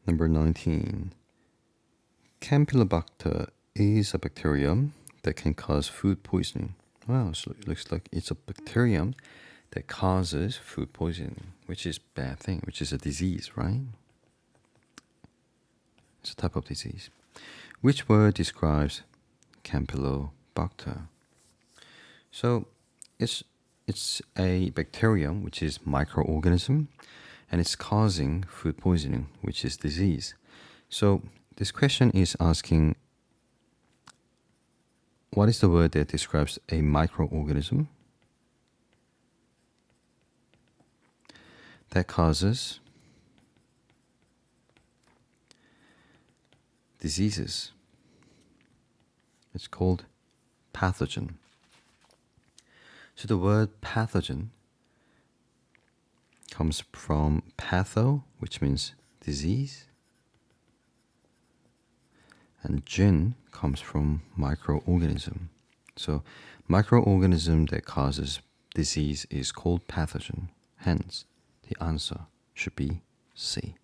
Number 19. Campylobacter is a bacterium that can cause food poisoning. Wow, so it looks like it's a bacterium that causes food poisoning, which is a bad thing, which is a disease, right? It's a type of disease. Which word describes Campylobacter? So it's a bacterium, which is microorganism, and it's causing food poisoning, which is disease. So this question is asking, what is the word that describes a microorganism that causes diseases? It's called pathogen. So the word pathogen comes from patho, which means disease, and gen comes from microorganism. So microorganism that causes disease is called pathogen. Hence, the answer should be C.